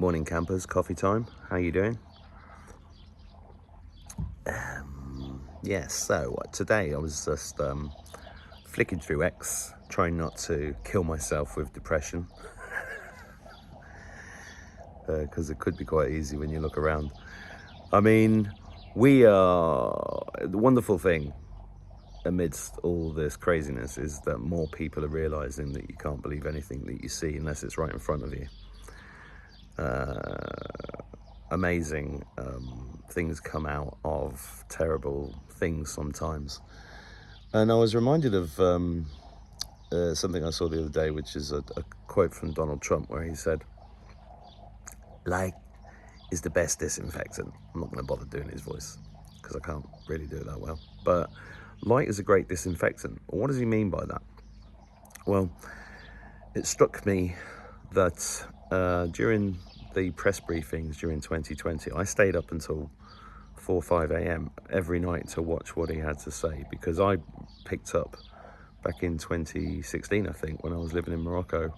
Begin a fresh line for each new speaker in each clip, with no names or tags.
Morning Campers, coffee time. How you doing? Yes, so today I was just flicking through X, trying not to kill myself with depression, because it could be quite easy when you look around. I mean, the wonderful thing amidst all this craziness is that more people are realizing that you can't believe anything that you see unless it's right in front of you. Amazing things come out of terrible things sometimes. And I was reminded of something I saw the other day, which is a quote from Donald Trump, where he said, "Light is the best disinfectant." I'm not going to bother doing his voice because I can't really do it that well. But light is a great disinfectant. What does he mean by that? Well, it struck me that during the press briefings during 2020, I stayed up until 4 or 5 a.m. every night to watch what he had to say, because I picked up back in 2016, I think, when I was living in Morocco,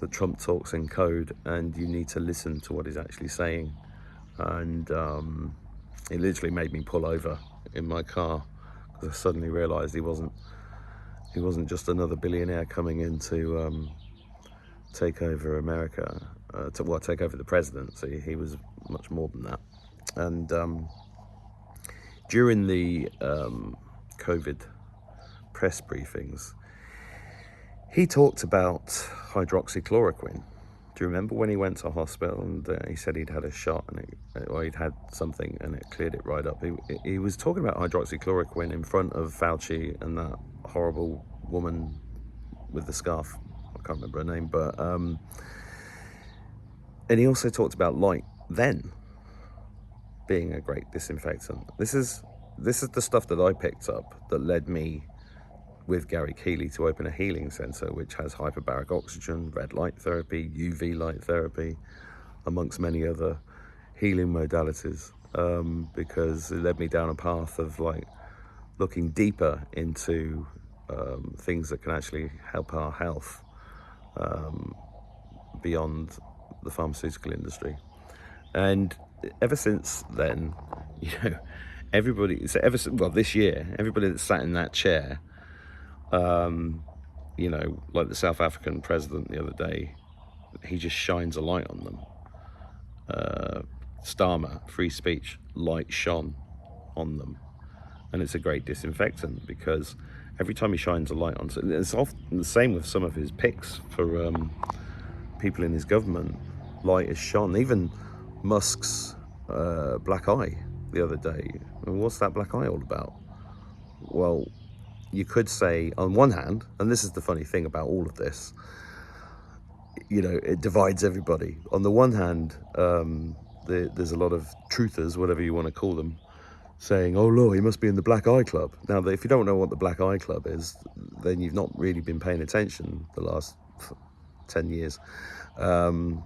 that Trump talks in code and you need to listen to what he's actually saying. And it literally made me pull over in my car because I suddenly realized he wasn't just another billionaire coming in to take over America, take over the presidency. He was much more than that. And during the COVID press briefings, he talked about hydroxychloroquine. Do you remember when he went to hospital and he said he'd had a shot or he'd had something and it cleared it right up? He was talking about hydroxychloroquine in front of Fauci and that horrible woman with the scarf. I can't remember her name, but and he also talked about light then being a great disinfectant. This is the stuff that I picked up that led me with Gary Keeley to open a healing centre which has hyperbaric oxygen, red light therapy, UV light therapy, amongst many other healing modalities, because it led me down a path of like looking deeper into things that can actually help our health beyond the pharmaceutical industry. And ever since then, this year, everybody that sat in that chair, like the South African president the other day, he just shines a light on them. Starmer, free speech, light shone on them. And it's a great disinfectant because every time he shines a light on, it's often the same with some of his picks for people in his government. Light is shone. Even Musk's black eye the other day. What's that black eye all about? Well, you could say, on one hand, and this is the funny thing about all of this, it divides everybody. On the one hand, there's a lot of truthers, whatever you want to call them, saying, "Oh, look, he must be in the Black Eye Club." Now, if you don't know what the Black Eye Club is, then you've not really been paying attention the last 10 years. The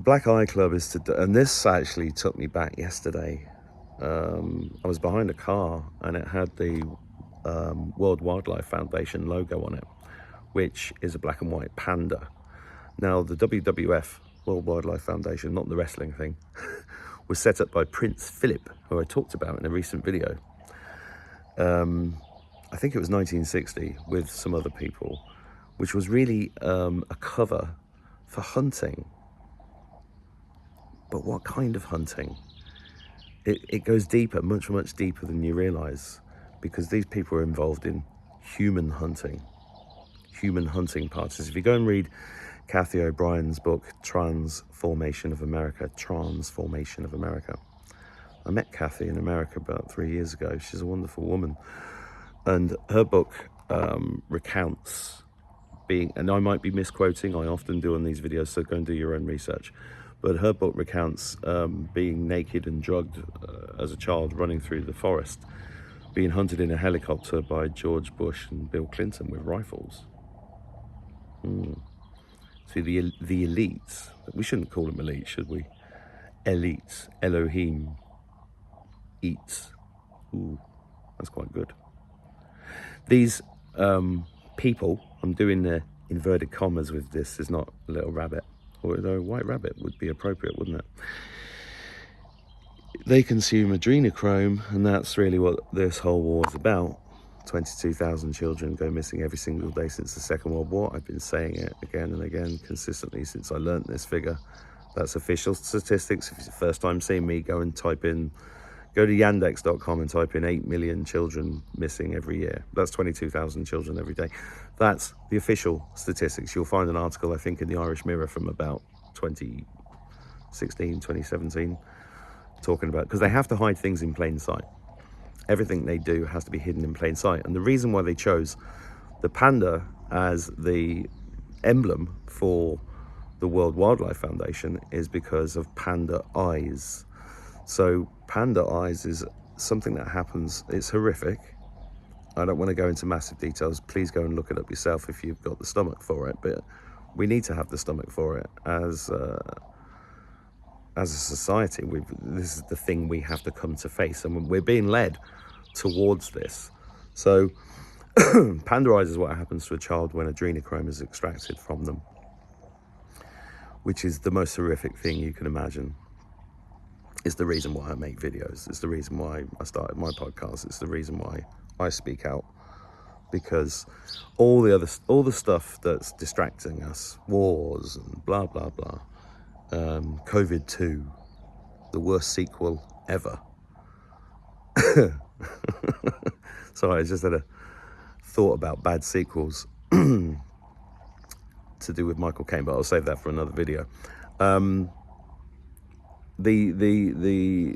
Black Eye Club is and this actually took me back yesterday. I was behind a car and it had the World Wildlife Foundation logo on it, which is a black and white panda. Now, the WWF, World Wildlife Foundation, not the wrestling thing, was set up by Prince Philip, who I talked about in a recent video. I think it was 1960 with some other people, which was really a cover for hunting. But what kind of hunting? It goes deeper, much, much deeper than you realize, because these people are involved in human hunting parties. If you go and read Kathy O'Brien's book, Transformation of America, I met Kathy in America about 3 years ago. She's a wonderful woman. And her book recounts being, and I might be misquoting, I often do on these videos, so go and do your own research. But her book recounts being naked and drugged as a child, running through the forest, being hunted in a helicopter by George Bush and Bill Clinton with rifles. See, the elites, we shouldn't call them elites, should we? Elites, Elohim, eats. Ooh, that's quite good. These people, I'm doing the inverted commas with this, is not a little rabbit. although white rabbit would be appropriate, wouldn't it? They consume adrenochrome, and that's really what this whole war is about. 22,000 children go missing every single day since the Second World War. I've been saying it again and again consistently since I learned this figure. That's official statistics. If it's the first time seeing me, go to yandex.com and type in 8 million children missing every year. That's 22,000 children every day. That's the official statistics. You'll find an article, I think, in the Irish Mirror from about 2016, 2017, talking about, because they have to hide things in plain sight. Everything they do has to be hidden in plain sight. And the reason why they chose the panda as the emblem for the World Wildlife Foundation is because of Panda Eyes. So Panda Eyes is something that happens, it's horrific. I don't want to go into massive details. Please go and look it up yourself if you've got the stomach for it. But we need to have the stomach for it as a society. This is the thing we have to come to face, and we're being led towards this. So Panda Eyes is what happens to a child when adrenochrome is extracted from them, which is the most horrific thing you can imagine. It's the reason why I make videos. It's the reason why I started my podcast. It's the reason why I speak out, because all the stuff that's distracting us, wars and blah blah blah, COVID 2, the worst sequel ever. Sorry, I just had a thought about bad sequels to do with Michael Caine, but I'll save that for another video. The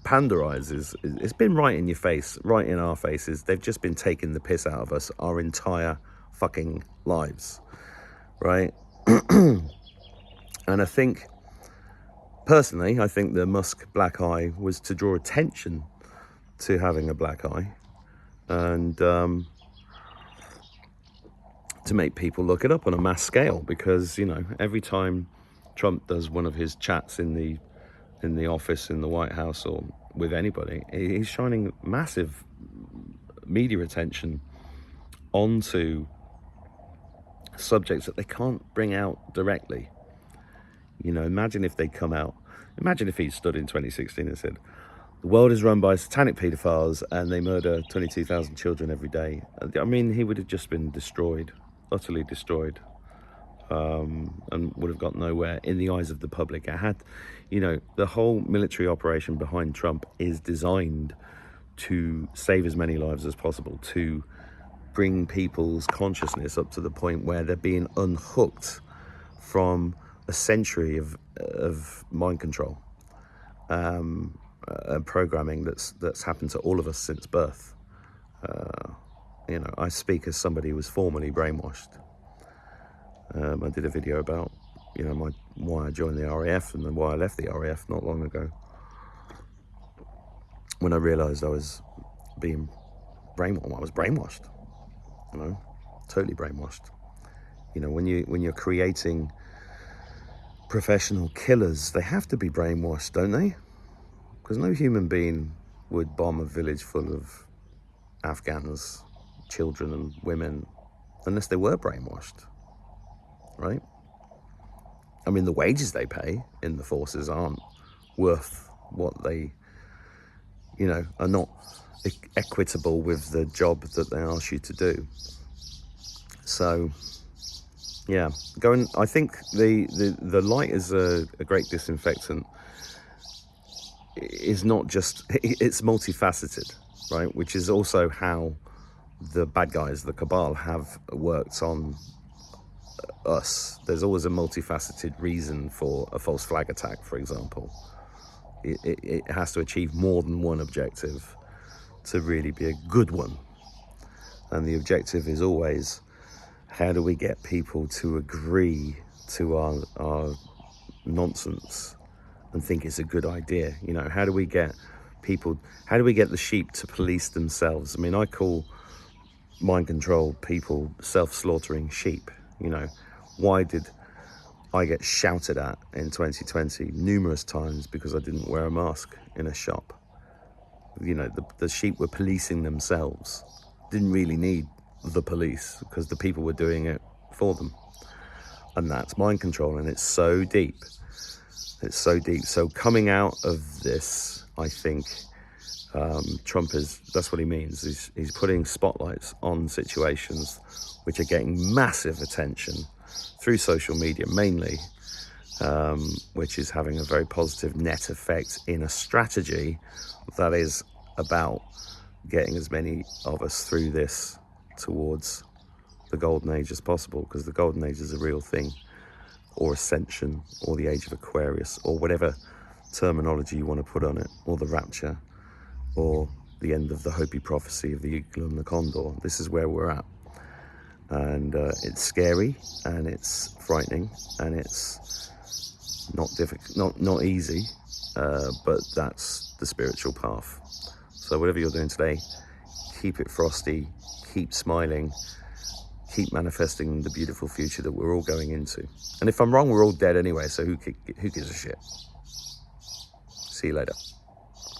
Panda Eyes it's been right in your face, right in our faces. They've just been taking the piss out of us our entire fucking lives, right? And I think, personally, I think the Musk black eye was to draw attention to having a black eye, and to make people look it up on a mass scale, because, you know, every time Trump does one of his chats in the office, in the White House, or with anybody, he's shining massive media attention onto subjects that they can't bring out directly. You know, imagine if they come out, imagine if he stood in 2016 and said, the world is run by satanic paedophiles and they murder 22,000 children every day. I mean, he would have just been destroyed, utterly destroyed, and would have got nowhere in the eyes of the public. It had, you know, the whole military operation behind Trump is designed to save as many lives as possible, to bring people's consciousness up to the point where they're being unhooked from a century of mind control, programming that's happened to all of us since birth. You know, I speak as somebody who was formerly brainwashed. I did a video about, you know, why I joined the RAF and then why I left the RAF not long ago, when I realised I was being brainwashed. I was brainwashed, you know, totally brainwashed. You know, when you're creating professional killers, they have to be brainwashed, don't they? Because no human being would bomb a village full of Afghans, children and women, unless they were brainwashed, right? I mean, the wages they pay in the forces aren't worth what they, you know, are not equitable with the job that they ask you to do. So, yeah, I think the light is a great disinfectant. Is not just, it's multifaceted, right? Which is also how the bad guys, the cabal, have worked on us. There's always a multifaceted reason for a false flag attack, for example. It has to achieve more than one objective to really be a good one. And the objective is always, how do we get people to agree to our nonsense and think it's a good idea? You know, how do we get the sheep to police themselves? I mean, I call mind control people self-slaughtering sheep. You know, why did I get shouted at in 2020 numerous times because I didn't wear a mask in a shop? You know, the sheep were policing themselves. Didn't really need the police because the people were doing it for them. And that's mind control, and it's so deep. It's so deep. So coming out of this, I think Trump that's what he means. He's putting spotlights on situations which are getting massive attention through social media mainly, which is having a very positive net effect in a strategy that is about getting as many of us through this towards the golden age as possible, because the golden age is a real thing, or ascension, or the age of Aquarius, or whatever terminology you want to put on it, or the rapture, or the end of the Hopi prophecy of the eagle and the condor. This is where we're at, and it's scary, and it's frightening, and it's not difficult, not easy, but that's the spiritual path. So whatever you're doing today, keep it frosty, keep smiling, keep manifesting the beautiful future that we're all going into. And if I'm wrong, we're all dead anyway, so who gives a shit? See you later.